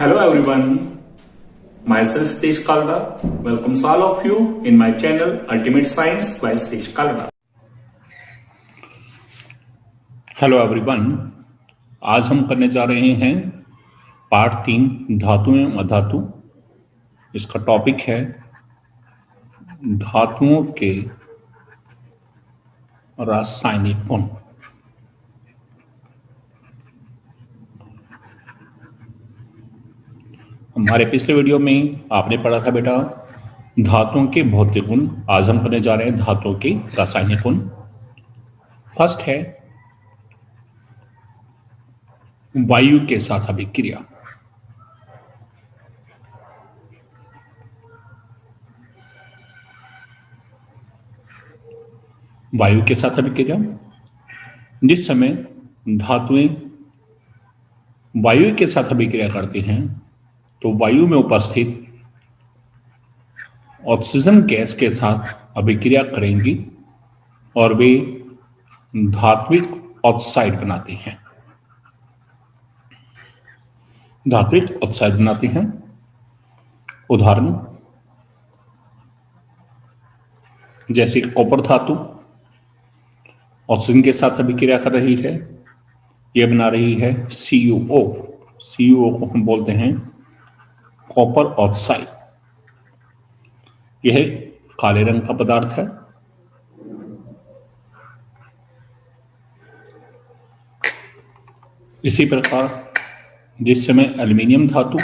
Hello everyone, myself Satish Kalda welcomes all of you in my channel Ultimate Science by Satish Kalda. Hello everyone, आज हम करने जा रहे हैं part 3 धातु एवं अधातु। इसका टॉपिक है धातुओं के रासायनिक गुण। हमारे पिछले वीडियो में आपने पढ़ा था बेटा धातुओं के भौतिक गुण। आज हम करने जा रहे हैं धातुओं के रासायनिक गुण। फर्स्ट है वायु के साथ अभिक्रिया। वायु के साथ अभिक्रिया, जिस समय धातुएं वायु के साथ अभिक्रिया करती हैं तो वायु में उपस्थित ऑक्सीजन गैस के साथ अभिक्रिया करेंगी और वे धात्विक ऑक्साइड बनाती हैं। धात्विक ऑक्साइड बनाती हैं। उदाहरण जैसे कॉपर धातु ऑक्सीजन के साथ अभिक्रिया कर रही है, यह बना रही है CuO। CuO को हम बोलते हैं कॉपर ऑक्साइड। यह काले रंग का पदार्थ है। इसी प्रकार जिस समय एल्युमिनियम धातु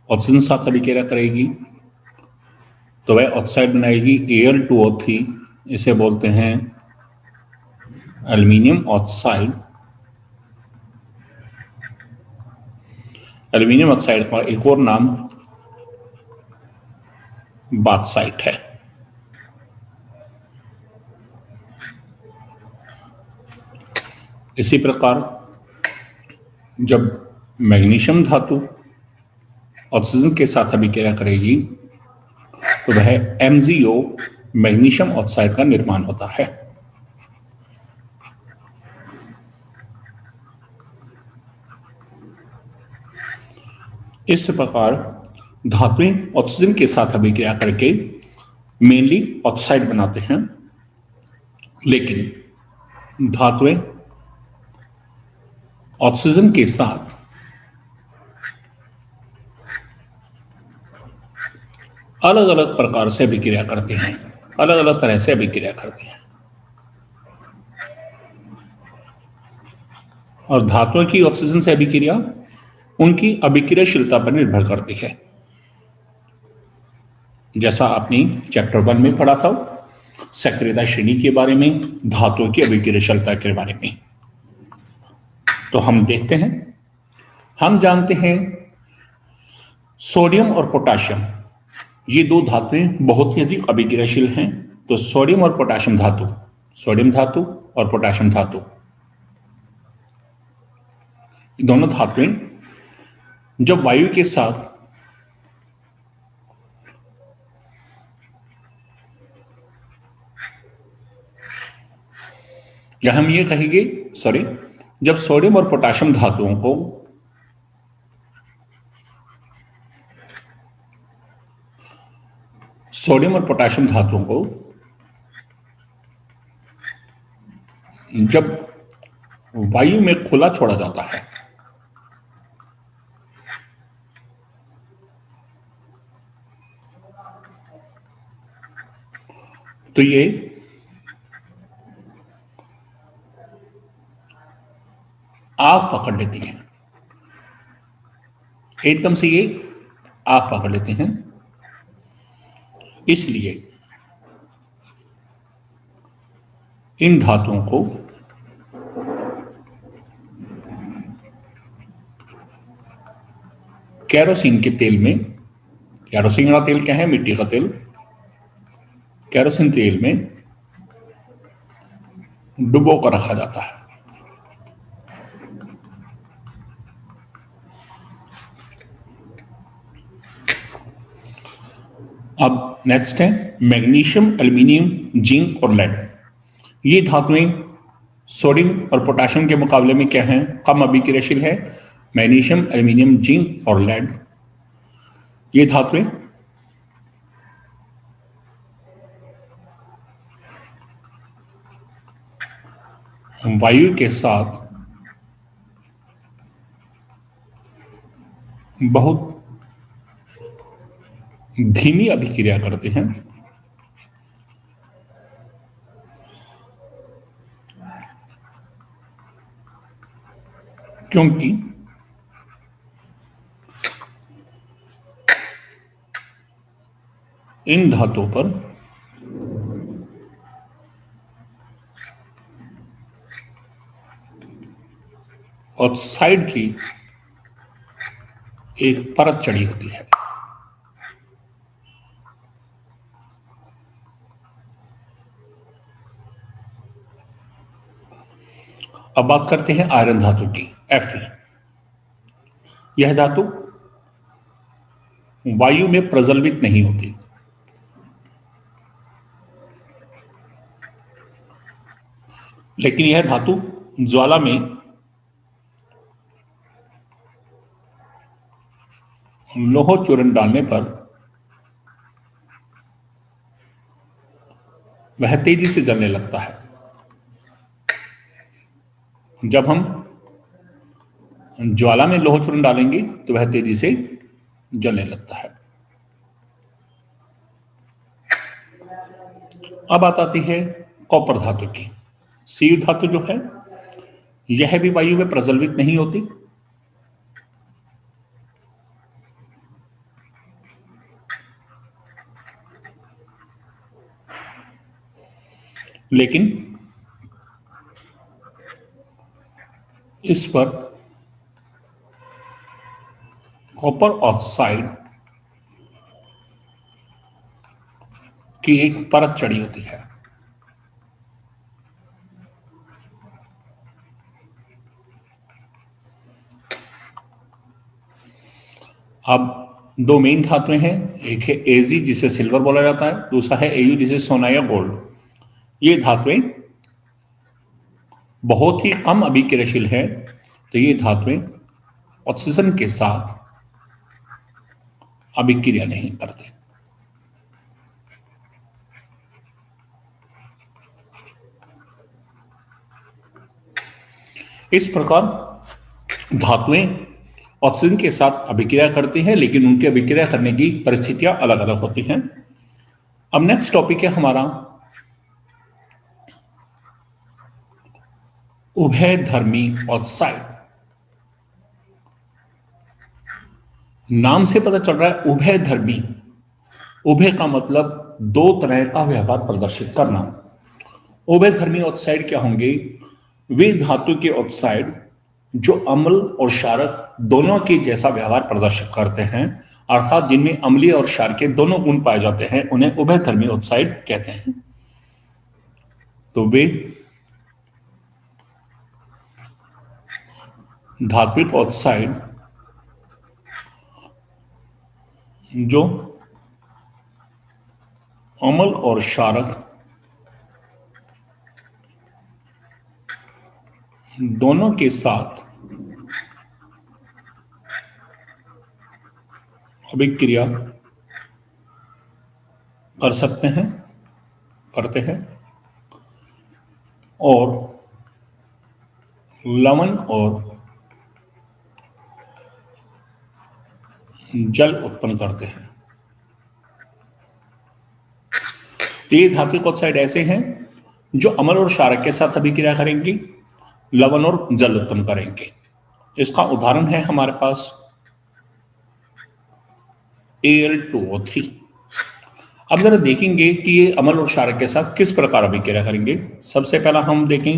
ऑक्सीजन साथ अभिक्रिया करेगी तो वह ऑक्साइड बनाएगी Al2O3। इसे बोलते हैं एल्युमिनियम ऑक्साइड। एल्युमिनियम ऑक्साइड का एक और नाम बॉक्साइट है। इसी प्रकार जब मैग्नीशियम धातु ऑक्सीजन के साथ अभिक्रिया करेगी तो वह MgO मैग्नीशियम ऑक्साइड का निर्माण होता है। इस प्रकार धातुएं ऑक्सीजन के साथ अभिक्रिया करके मेनली ऑक्साइड बनाते हैं, लेकिन धातुएं ऑक्सीजन के साथ अलग अलग प्रकार से अभिक्रिया करती हैं, अलग अलग तरह से अभिक्रिया करती हैं। और धातुओं की ऑक्सीजन से अभिक्रिया उनकी अभिक्रियाशीलता पर निर्भर करती है। जैसा आपने चैप्टर 1 में पढ़ा था सक्रियता श्रेणी के बारे में, धातुओं की अभिक्रियाशीलता के बारे में। तो हम देखते हैं, हम जानते हैं सोडियम और पोटाशियम ये दो धातुएं बहुत ही अधिक अभिक्रियाशील हैं। तो सोडियम और पोटाशियम धातु, सोडियम धातु और पोटाशियम धातु, दोनों धातुएं जब वायु के साथ या हम ये कहेंगे जब सोडियम और पोटाशियम धातुओं को जब वायु में खुला छोड़ा जाता है तो ये आग पकड़ लेती हैं, एकदम से ये आग पकड़ लेते हैं। इसलिए इन धातुओं को केरोसिन के तेल में, केरोसिन का तेल क्या है? मिट्टी का तेल। केरोसिन तेल में डुबो कर रखा जाता है। अब नेक्स्ट है मैग्नीशियम, एल्युमिनियम, जिंक और लेड। ये धातुएं सोडियम और पोटेशियम के मुकाबले में क्या हैं? कम अभिक्रियाशील है। मैग्नीशियम, एल्यूमिनियम, जिंक और लेड, ये धातुएं वायु के साथ बहुत धीमी अभिक्रिया करते हैं, क्योंकि इन धातुओं पर ऑक्साइड की एक परत चढ़ी होती है। अब बात करते हैं आयरन धातु की, Fe। यह धातु वायु में प्रज्वलित नहीं होती, लेकिन यह धातु ज्वाला में लोह चूर्ण डालने पर वह तेजी से जलने लगता है। जब हम ज्वाला में लोह चूर्ण डालेंगे तो वह तेजी से जलने लगता है। अब बात आती है कॉपर धातु की। Cu धातु जो है यह भी वायु में प्रज्वलित नहीं होती, लेकिन इस पर कॉपर ऑक्साइड की एक परत चढ़ी होती है। अब दो मेन धातुएं हैं, एक है Ag जिसे सिल्वर बोला जाता है, दूसरा है Au जिसे सोना या गोल्ड। ये धातुएं बहुत ही कम अभिक्रियाशील है, तो ये धातुएं ऑक्सीजन के साथ अभिक्रिया नहीं करती। इस प्रकार धातुएं ऑक्सीजन के साथ अभिक्रिया करती हैं, लेकिन उनकी अभिक्रिया करने की परिस्थितियां अलग अलग होती हैं। अब नेक्स्ट टॉपिक है हमारा उभयधर्मी ऑक्साइड। नाम से पता चल रहा है उभयधर्मी। उभय का मतलब दो तरह का व्यवहार प्रदर्शित करना। उभयधर्मी ऑक्साइड क्या होंगे? वे धातु के ऑक्साइड जो अम्ल और क्षारक दोनों के जैसा व्यवहार प्रदर्शित करते हैं, अर्थात जिनमें अम्लीय और क्षार के दोनों गुण पाए जाते हैं, उन्हें उभयधर्मी ऑक्साइड कहते हैं। तो वे धात्विक ऑक्साइड जो अम्ल और क्षारक दोनों के साथ अभिक्रिया कर सकते हैं, करते हैं, और लवण और जल उत्पन्न करते हैं। ये धात्विक ऑक्साइड ऐसे हैं जो अम्ल और क्षारक के साथ अभिक्रिया करेंगे, लवण और जल उत्पन्न करेंगे। इसका उदाहरण है हमारे पास Al2O3। अब जरा देखेंगे कि ये अम्ल और क्षारक के साथ किस प्रकार अभिक्रिया करेंगे। सबसे पहला हम देखें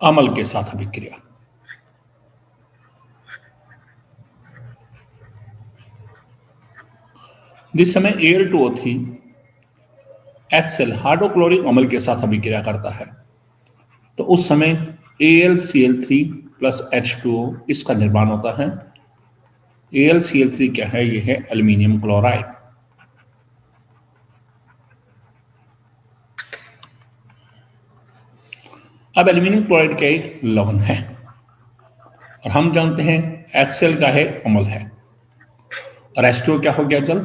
अम्ल के साथ अभिक्रिया। जिस समय Al2O3 HCl हाइड्रोक्लोरिक अम्ल के साथ अभिक्रिया करता है, तो उस समय AlCl3 प्लस H2O इसका निर्माण होता है। AlCl3 क्या है? यह है एल्यूमिनियम क्लोराइड। अब एल्यूमिनियम क्लोराइड का एक लवण है और हम जानते हैं HCl का है अम्ल है और H2O क्या हो गया, जल।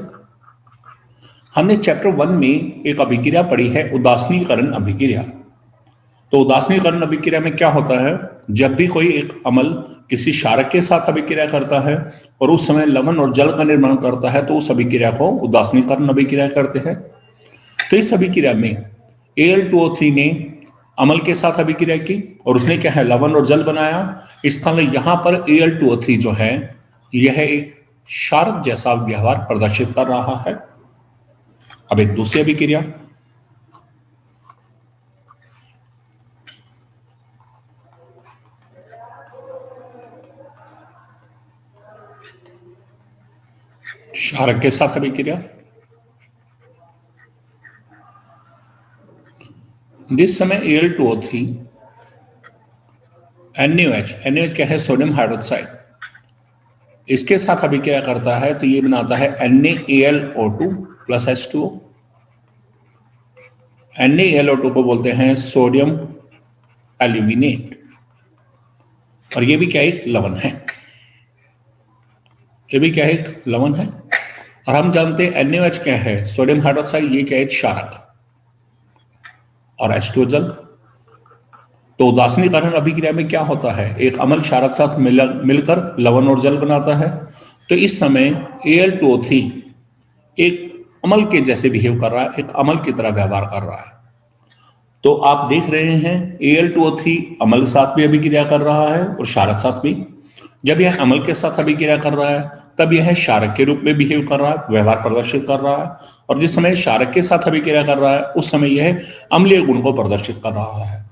हमने चैप्टर 1 में एक अभिक्रिया पढ़ी है, उदासीनीकरण अभिक्रिया। तो उदासीनीकरण अभिक्रिया में क्या होता है, जब भी कोई एक अम्ल किसी क्षारक के साथ अभिक्रिया करता है और उस समय लवण और जल का निर्माण करता है तो उस अभिक्रिया को उदासीनीकरण अभिक्रिया करते हैं। तो इस अभिक्रिया में Al2O3 ने अम्ल के साथ अभिक्रिया की और उसने क्या है, लवण और जल बनाया। इस तरह यहां पर Al2O3 जो है यह एक क्षारक जैसा व्यवहार प्रदर्शित कर रहा है। अब एक दूसरी अभिक्रिया, क्षारक के साथ अभिक्रिया। जिस समय Al2O3 NaOH क्या है, सोडियम हाइड्रोक्साइड, इसके साथ अभिक्रिया करता है तो ये बनाता है NaAlO2 प्लस H2O। NaAlO2 को बोलते हैं सोडियम एल्यूमिनेट और ये भी क्या एक लवण है, ये भी क्या एक लवण है। और हम जानते हैं NaOH क्या है, सोडियम हाइड्रोक्साइड, ये क्या है क्षारक, और H2O जल। तो उदासीनीकरण अभिक्रिया में क्या होता है, एक अम्ल क्षारक साथ मिलकर लवण और जल बनाता है। तो इस समय Al2O3 एक अम्ल के जैसे बिहेव कर रहा है, एक अम्ल की तरह व्यवहार कर रहा है। तो आप देख रहे हैं Al2O3 अम्ल के साथ भी अभिक्रिया कर रहा है और क्षारक साथ भी। जब यह अम्ल के साथ अभिक्रिया कर रहा है तब यह क्षारक के रूप में बिहेव कर रहा है, व्यवहार प्रदर्शित कर रहा है। और जिस समय क्षारक के साथ अभिक्रिया कर रहा है उस समय यह अम्लीय गुण को प्रदर्शित कर रहा है।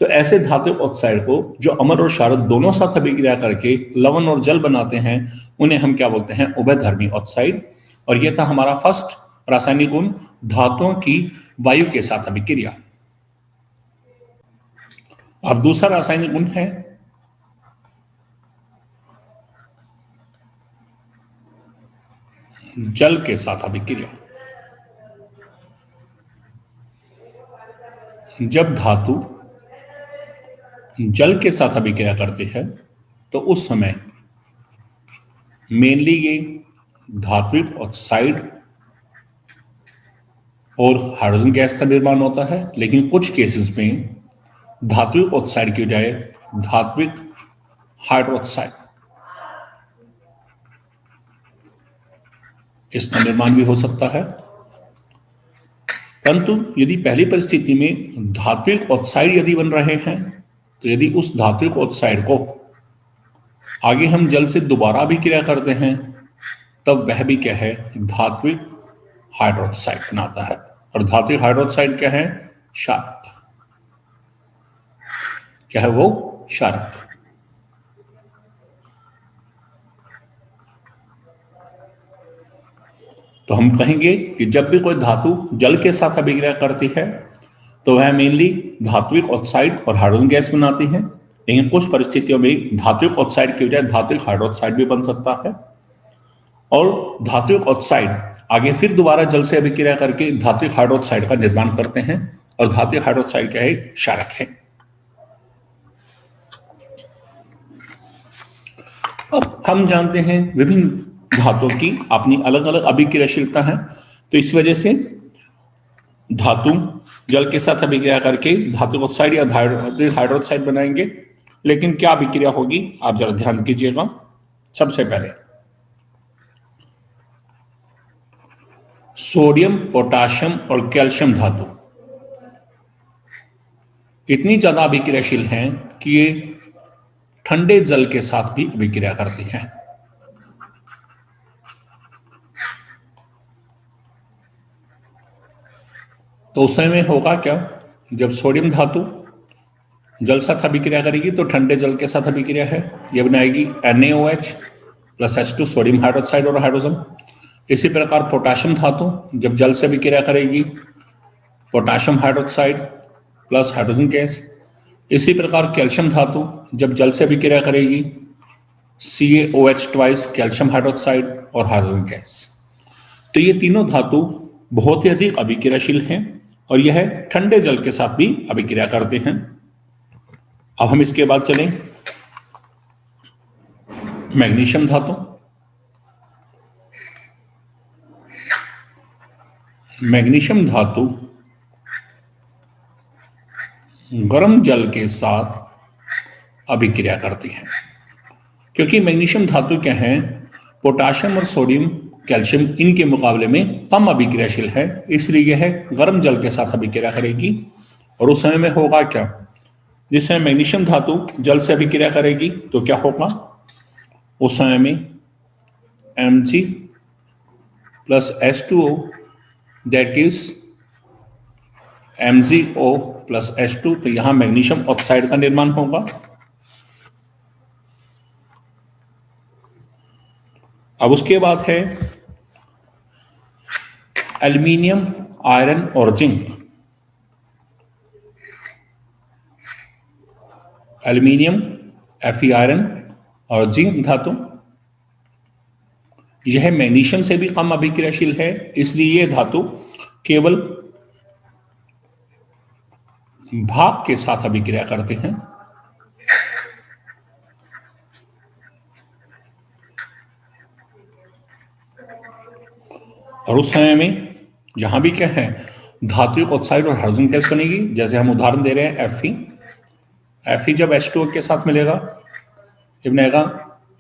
तो ऐसे धात्विक ऑक्साइड को जो अम्ल और क्षारक दोनों साथ अभिक्रिया करके लवण और जल बनाते हैं उन्हें हम क्या बोलते हैं, उभयधर्मी ऑक्साइड। और यह था हमारा फर्स्ट रासायनिक गुण, धातुओं की वायु के साथ अभिक्रिया। अब दूसरा रासायनिक गुण है जल के साथ अभिक्रिया। जब धातु जल के साथ अभिक्रिया करती है तो उस समय मेनली ये धात्विक ऑक्साइड और हाइड्रोजन गैस का निर्माण होता है, लेकिन कुछ केसेस में धात्विक ऑक्साइड की बजाय धात्विक हाइड्रोक्साइड इसका निर्माण भी हो सकता है। परंतु यदि पहली परिस्थिति में धात्विक ऑक्साइड यदि बन रहे हैं तो यदि उस धात्विक ऑक्साइड को आगे हम जल से दोबारा अभिक्रिया करते हैं तब वह भी क्या है, धात्विक हाइड्रोक्साइड बनाता है। और धात्विक हाइड्रोक्साइड क्या है, क्षारक। क्या है वो, क्षारक। तो हम कहेंगे कि जब भी कोई धातु जल के साथ अभिक्रिया करती है तो वह मेनली धात्विक ऑक्साइड और हाइड्रोजन गैस बनाती है, लेकिन कुछ परिस्थितियों में धात्विक ऑक्साइड की बजाय धात्विक हाइड्रोक्साइड भी बन सकता है। और धात्विक ऑक्साइड आगे फिर दोबारा जल से अभिक्रिया करके धात्विक हाइड्रोक्साइड का निर्माण करते हैं और धात्विक हाइड्रोक्साइड क्या है, क्षारक है। अब हम जानते हैं विभिन्न धातुओं की अपनी अलग अलग अभिक्रियाशीलता है, तो इस वजह से धातु जल के साथ अभिक्रिया करके धात्विक ऑक्साइड या धात्विक हाइड्रोक्साइड बनाएंगे। लेकिन क्या अभिक्रिया होगी, आप जरा ध्यान कीजिएगा। सबसे पहले सोडियम, पोटाशियम और कैल्शियम धातु इतनी ज्यादा अभिक्रियाशील हैं कि ये ठंडे जल के साथ भी अभिक्रिया करती हैं। तो उस समय होगा क्या, जब सोडियम धातु जल साथ अभिक्रिया करेगी तो ठंडे जल के साथ अभिक्रिया है, यह बनाएगी NaOH plus H2 sodium hydroxide और हाइड्रोजन। इसी प्रकार पोटाशियम धातु जब जल से अभिक्रिया करेगी potassium hydroxide plus hydrogen gas. इसी प्रकार कैल्शियम धातु जब जल से अभिक्रिया करेगी CaOH ट्वाइस कैल्शियम हाइड्रोक्साइड और हाइड्रोजन गैस। तो ये तीनों धातु बहुत ही अधिक अभिक्रियाशील हैं और यह ठंडे जल के साथ भी अभिक्रिया करते हैं। अब हम इसके बाद चलें मैग्नीशियम धातु। मैग्नीशियम धातु गर्म जल के साथ अभिक्रिया करती है, क्योंकि मैग्नीशियम धातु क्या है, पोटाशियम और सोडियम कैल्शियम इनके मुकाबले में कम अभिक्रियाशील है, इसलिए यह गर्म जल के साथ अभिक्रिया करेगी। और उस समय में होगा क्या, जिस समय मैग्नीशियम धातु जल से अभिक्रिया करेगी तो क्या होगा, उस समय में Mg plus H2O that is MgO plus H2, तो यहां मैग्नीशियम ऑक्साइड का निर्माण होगा। अब उसके बाद है एल्यूमिनियम, आयरन और जिंक। एल्यूमिनियम, Fe आयरन और जिंक धातु यह मैग्नीशियम से भी कम अभिक्रियाशील है, इसलिए यह धातु केवल भाप के साथ अभिक्रिया करते हैं। और उस समय में जहां भी क्या है, धात्विक ऑक्साइड और हाइड्रोजन गैस बनेगी। जैसे हम उदाहरण दे रहे हैं Fe जब H2O के साथ मिलेगा ये बनेगा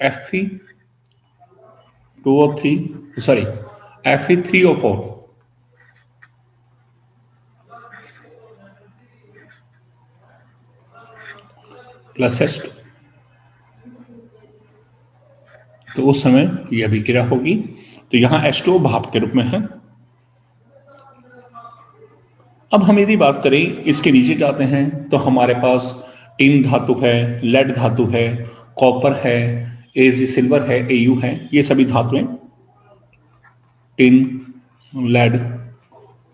Fe3O4 प्लस H2, तो उस समय यह अभिक्रिया होगी। तो यहां H2O भाप के रूप में है। अब हम यदि बात करें, इसके नीचे जाते हैं तो हमारे पास टिन धातु है, लेड धातु है, कॉपर है, एजी सिल्वर है, Au है, ये सभी धातुएं टिन, लेड,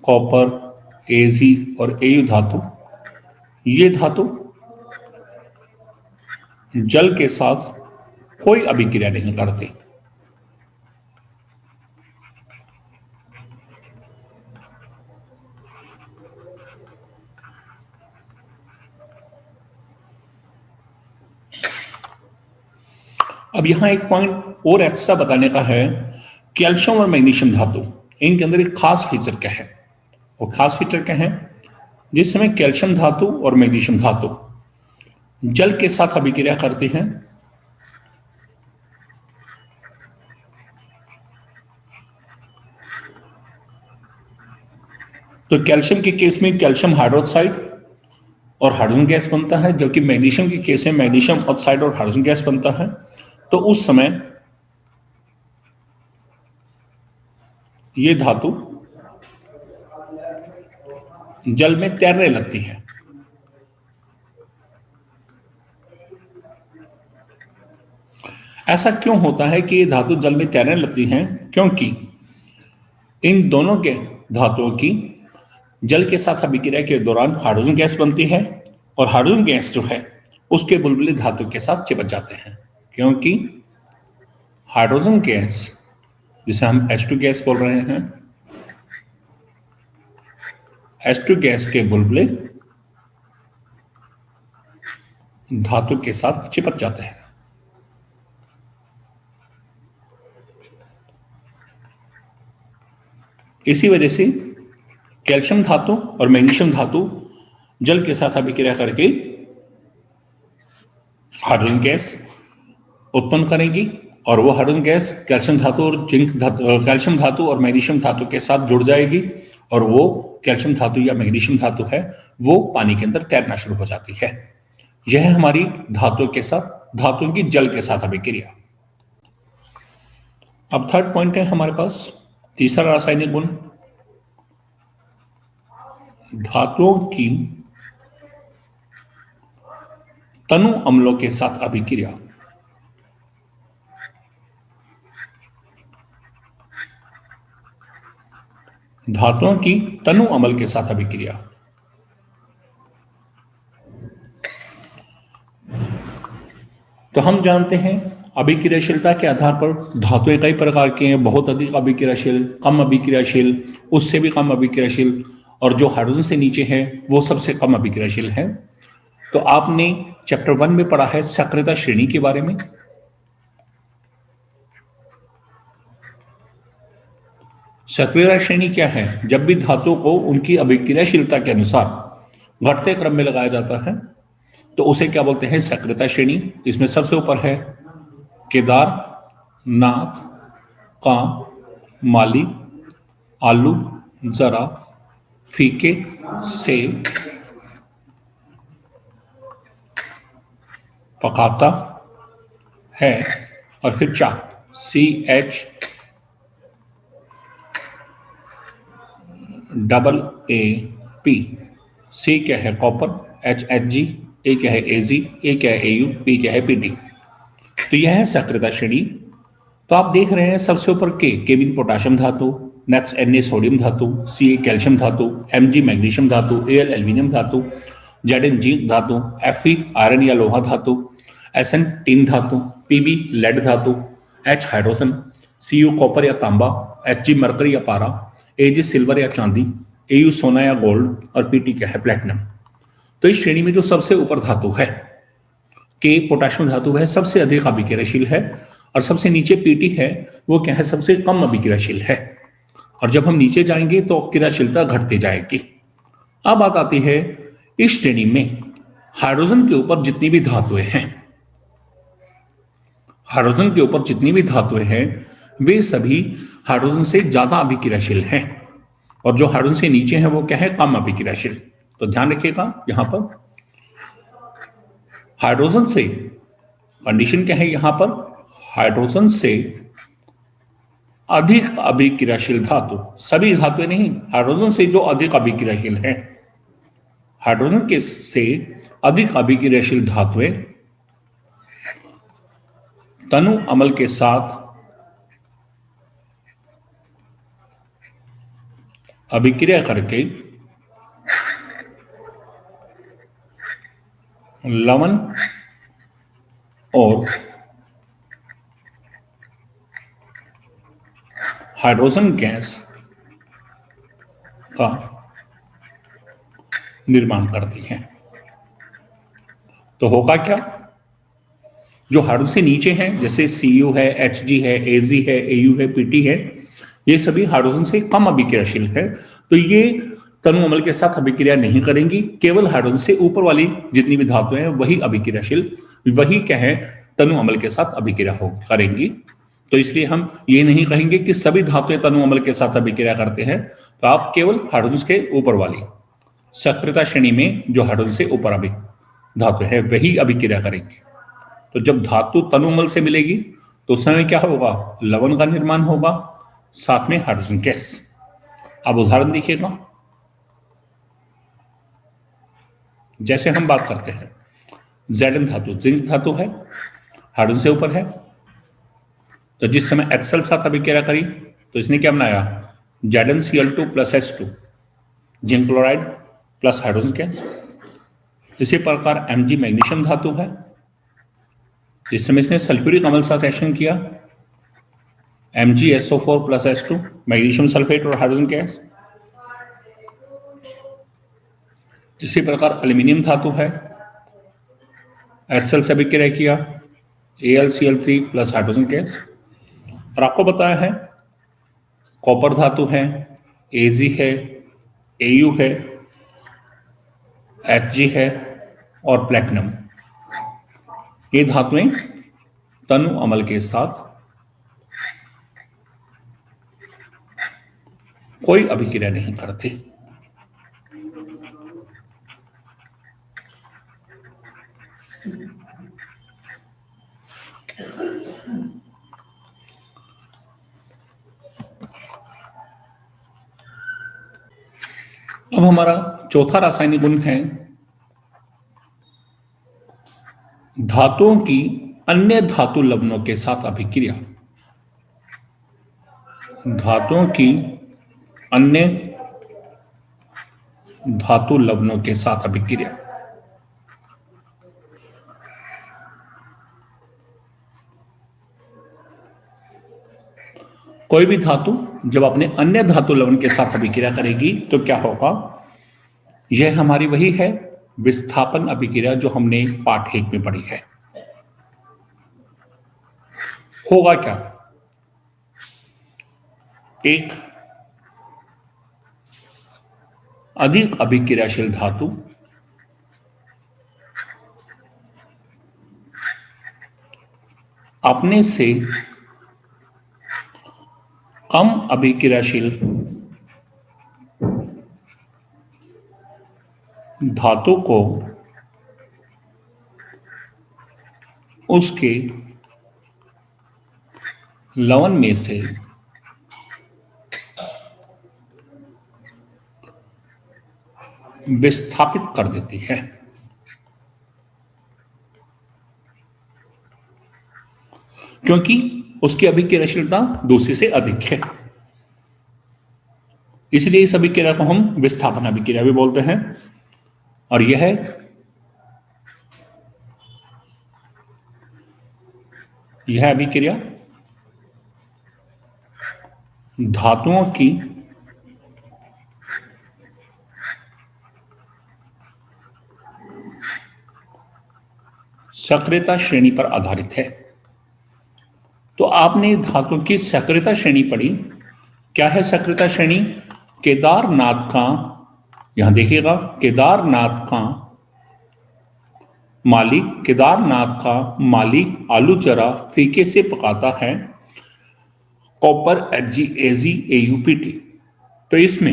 कॉपर, Ag और Au धातु, ये धातु जल के साथ कोई अभिक्रिया नहीं करती। अब यहां एक पॉइंट और एक्स्ट्रा बताने का है, कैल्शियम और मैग्नीशियम धातु इनके अंदर एक खास फीचर क्या है, और खास फीचर क्या है, जिस समय कैल्शियम धातु और मैग्नीशियम धातु जल के साथ अभिक्रिया करती हैं तो कैल्शियम के केस में कैल्शियम हाइड्रोक्साइड और हाइड्रोजन गैस बनता है, जबकि मैग्नीशियम के केस में मैग्नीशियम ऑक्साइड और हाइड्रोजन गैस बनता है। तो उस समय ये धातु जल में तैरने लगती है। ऐसा क्यों होता है कि ये धातु जल में तैरने लगती हैं? क्योंकि इन दोनों के धातुओं की जल के साथ अभिक्रिया के दौरान हाइड्रोजन गैस बनती है, और हाइड्रोजन गैस जो है उसके बुलबुले धातु के साथ चिपक जाते हैं, क्योंकि हाइड्रोजन गैस जिसे हम H2 गैस बोल रहे हैं, H2 गैस के बुलबुले धातु के साथ चिपक जाते हैं। इसी वजह से कैल्शियम धातु और मैग्नीशियम धातु जल के साथ अभिक्रिया करके हाइड्रोजन गैस उत्पन्न करेंगी, और वो हाइड्रोजन गैस कैल्शियम धातु और कैल्शियम धातु और मैग्नीशियम धातु के साथ जुड़ जाएगी, और वो कैल्शियम धातु या मैग्नीशियम धातु है वो पानी के अंदर तैरना शुरू हो जाती है। यह है हमारी धातुओं के साथ, धातुओं की जल के साथ अभिक्रिया। अब थर्ड पॉइंट है हमारे पास तीसरा रासायनिक गुण, धातुओं की तनु अम्लों के साथ अभिक्रिया। धातुओं की तनु अम्ल के साथ अभिक्रिया। तो हम जानते हैं अभिक्रियाशीलता के आधार पर धातुएं कई प्रकार की हैं, बहुत अधिक अभिक्रियाशील, कम अभिक्रियाशील, उससे भी कम अभिक्रियाशील, और जो हाइड्रोजन से नीचे है वो सबसे कम अभिक्रियाशील है। तो आपने चैप्टर 1 में पढ़ा है सक्रियता श्रेणी के बारे में। सक्रियता श्रेणी क्या है? जब भी धातु को उनकी अभिक्रियाशीलता के अनुसार घटते क्रम में लगाया जाता है तो उसे क्या बोलते हैं? सक्रियता श्रेणी। इसमें सबसे ऊपर है केदार, नाथ, काम, माली, आलू, जरा, फीके, सेब, पकाता है और फिर चा, CH डबल AP। C क्या है? कॉपर, HG, A क्या है? AZ, A क्या है? AU, P क्या है? PD। तो यह है सक्रियता श्रेणी। तो आप देख रहे हैं सबसे ऊपर केबिन पोटाशियम धातु, नेक्स्ट Na सोडियम धातु, Ca कैल्शियम धातु, Mg मैग्नीशियम धातु, Al एल्यूमिनियम धातु, Zn जिंक धातु, Fe आयरन या लोहा धातु, Sn टिन धातु, Pb लेड धातु, H हाइड्रोजन, Cu कॉपर या तांबा, Hg मरकरी या पारा, Ag सिल्वर या चांदी, Au सोना या गोल्ड और Pt क्या है? प्लेटिनम। तो इस श्रेणी में जो सबसे ऊपर धातु है के पोटाशियम धातु है सबसे अधिक अभिक्रियाशील है और सबसे नीचे Pt है वो क्या है? सबसे कम अभिक्रियाशील है। और जब हम नीचे जाएंगे तो क्रियाशीलता घटती जाएगी। अब बात आती है इस श्रेणी में हाइड्रोजन के ऊपर जितनी भी धातुएं हैं, हाइड्रोजन के ऊपर जितनी भी धातुएं हैं वे सभी हाइड्रोजन से ज्यादा अभिक्रियाशील हैं और जो हाइड्रोजन से नीचे हैं वो क्या है? कम अभिक्रियाशील। तो ध्यान रखिएगा यहां पर हाइड्रोजन से कंडीशन क्या है? यहां पर हाइड्रोजन से अधिक अभिक्रियाशील धातु, सभी धातुएं नहीं, हाइड्रोजन से जो अधिक अभिक्रियाशील है, हाइड्रोजन के से अधिक अभिक्रियाशील धातुएं तनु अम्ल के साथ अभिक्रिया करके लवण और हाइड्रोजन गैस का निर्माण करती हैं। तो होगा क्या? जो हाइड्रोजन से नीचे हैं जैसे Cu है, Hg है, Az है, Au है, Pt है, ये सभी हाइड्रोजन से कम अभिक्रियाशील है तो ये तनु अम्ल के साथ अभिक्रिया नहीं करेंगी। केवल हाइड्रोजन से ऊपर वाली जितनी भी धातुएं हैं वही अभिक्रियाशील, वही क्या है? तनु अम्ल के साथ अभिक्रिया करेंगी। तो इसलिए हम ये नहीं कहेंगे कि सभी धातुएं तनु अम्ल के साथ अभिक्रिया करते हैं। तो आप केवल हाइड्रोजन के ऊपर वाली सक्रियता श्रेणी में जो हाइड्रोजन से ऊपर अभी धातु है वही अभिक्रिया करेंगे। तो जब धातु तनु अम्ल से मिलेगी तो उस समय क्या होगा? लवण का निर्माण होगा, साथ में हाइड्रोजन गैस। अब उदाहरण देखिएगा, जैसे हम बात करते हैं Zn धातु, जिंक धातु है, हाइड्रोजन से ऊपर है, तो जिस समय एक्सल साथ अभिक्रिया करी तो इसने क्या बनाया? ZnCl2 plus H2, zinc chloride plus hydrogen gas. इसी प्रकार Mg मैग्नीशियम धातु है, इस समय इसने सल्फ्यूरिक अम्ल साथ एक्शन किया, MgSO4 plus H2, magnesium sulphate और हाइड्रोजन गैस। इसी प्रकार एल्यूमिनियम धातु है, HCl से अभिक्रिया किया, AlCl3 प्लस हाइड्रोजन गैस। और आपको बताया है कॉपर धातु है, Ag है, Au है, Hg है और प्लेटिनम। ये धातुएं तनु अम्ल के साथ कोई अभिक्रिया नहीं करती। अब हमारा चौथा रासायनिक गुण है धातुओं की अन्य धातु लवणों के साथ अभिक्रिया। धातुओं की अन्य धातु लवणों के साथ अभिक्रिया। कोई भी धातु जब अपने अन्य धातु लवण के साथ अभिक्रिया करेगी तो क्या होगा? यह हमारी वही है विस्थापन अभिक्रिया जो हमने पाठ 1 में पढ़ी है। होगा क्या? एक अधिक अभिक्रियाशील धातु अपने से कम अभिक्रियाशील धातु को उसके लवण में से विस्थापित कर देती है। क्योंकि उसकी अभिक्रियाशीलता दूसरे से अधिक है, इसलिए इस अभिक्रिया को हम विस्थापन अभिक्रिया भी बोलते हैं। और यह अभिक्रिया धातुओं की सक्रियता श्रेणी पर आधारित है। तो आपने धातु की सक्रियता श्रेणी पढ़ी। क्या है सक्रियता श्रेणी? केदारनाथ का, यहां देखिएगा, केदारनाथ का मालिक आलू जरा फीके से पकाता है, कॉपर HgAgAuPt। तो इसमें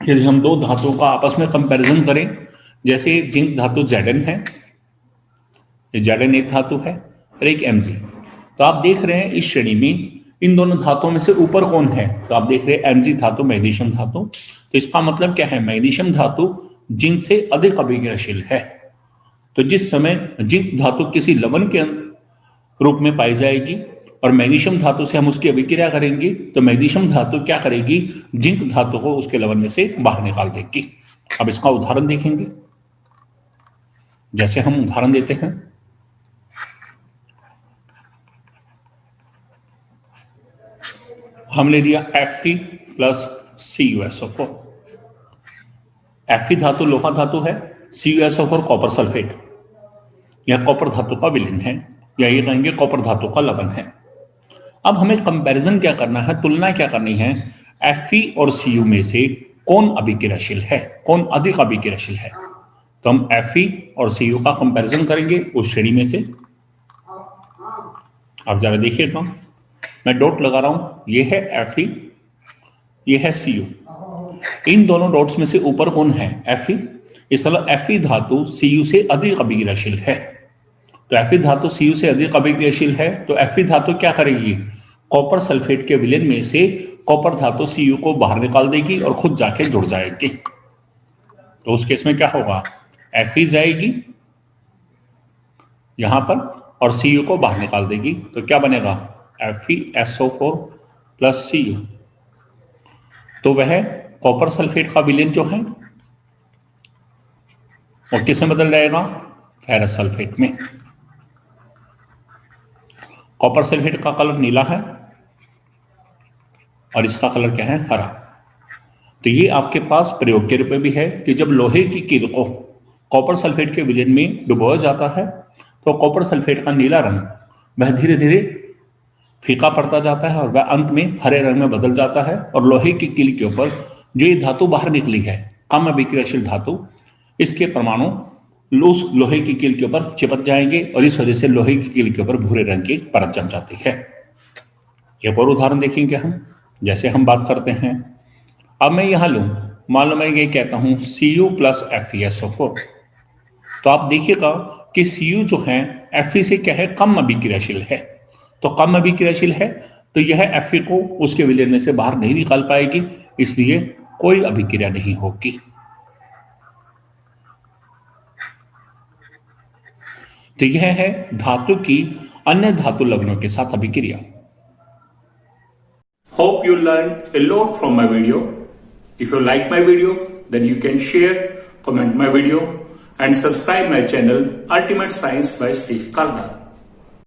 यदि हम दो धातुओं का आपस में कंपैरिजन करें, जैसे जिंक धातु Zn है, Zn एक धातु है और एक Mg, तो आप देख रहे हैं इस श्रेणी में इन दोनों धातुओं में से ऊपर कौन है? तो आप देख रहे हैं Mg धातु, मैग्नीशियम धातु। तो इसका मतलब क्या है? मैग्नीशियम धातु जिंक से अधिक अभिक्रियाशील है। तो जिस समय जिंक धातु किसी लवण के रूप में पाई जाएगी और मैग्नीशियम धातु से हम उसकी अभिक्रिया करेंगे, तो मैग्नीशियम धातु क्या करेगी? जिंक धातु को उसके लवण में से बाहर निकाल देगी। अब इसका उदाहरण देखेंगे। जैसे हम उदाहरण देते हैं, हमने लिया Fe प्लस CuSO4। Fe धातु लोहा धातु है, CuSO4 कॉपर सल्फेट, यह कॉपर धातु का विलीन है, या ये कहेंगे कॉपर धातु का लवण है। अब हमें कंपैरिजन क्या करना है, तुलना क्या करनी है? Fe और Cu में से कौन अभिक्रियाशील है, कौन अधिक अभिक्रियाशील है? तो हम Fe और Cu का कंपैरिजन करेंगे उस श्रेणी में से। आप जरा देखिएगा, मैं डॉट लगा रहा हूं, ये है Fe, ये है Cu। इन दोनों डॉट्स में से ऊपर कौन है? Fe। इस तरह Fe धातु Cu से अधिक अभिक्रियाशील है। तो Fe धातु Cu से अधिक अभिक्रियाशील है, तो Fe धातु क्या करेगी? कॉपर सल्फेट के विलयन में से कॉपर धातु Cu को बाहर निकाल देगी और खुद जाके जुड़ जाएगी। तो उस केस में क्या होगा? Fe जाएगी यहां पर और Cu को बाहर निकाल देगी, तो क्या बनेगा? FeSO4 plus Cu। तो वह कॉपर सल्फेट का विलयन जो है वो किस में बदल जाएगा? फेरस सल्फेट में। कॉपर सल्फेट का कलर नीला है और इसका कलर क्या है? हरा। तो ये आपके पास प्रयोग के रूप में भी है कि जब लोहे की कील को कॉपर सल्फेट के विलयन में डुबोया जाता है तो कॉपर सल्फेट का नीला रंग वह धीरे धीरे फीका पड़ता जाता है और वह अंत में हरे रंग में बदल जाता है, और लोहे की कील के ऊपर जो ये धातु बाहर निकली है, कम अभिक्रियाशील धातु, इसके परमाणु उस लोहे की कील के ऊपर चिपक जाएंगे और इस वजह से लोहे की कील के ऊपर भूरे रंग की परत जम जाती है। एक और उदाहरण देखेंगे हम। जैसे हम बात करते हैं, अब मैं यहां लूं, मान लो मैं ये कहता हूं Cu प्लस FeSO4, तो आप देखिएगा कि Cu जो है Fe से क्या है? कम अभिक्रियाशील है। तो कम अभिक्रियाशील है तो यह Fe को उसके विलयन में से बाहर नहीं निकाल पाएगी, इसलिए कोई अभिक्रिया नहीं होगी। तो यह है धातु की अन्य धातु लवणों के साथ अभिक्रिया। Hope you learned a lot from my video. If you like my video, then you can share, comment my video and subscribe my channel Ultimate Science by Steve Kalda.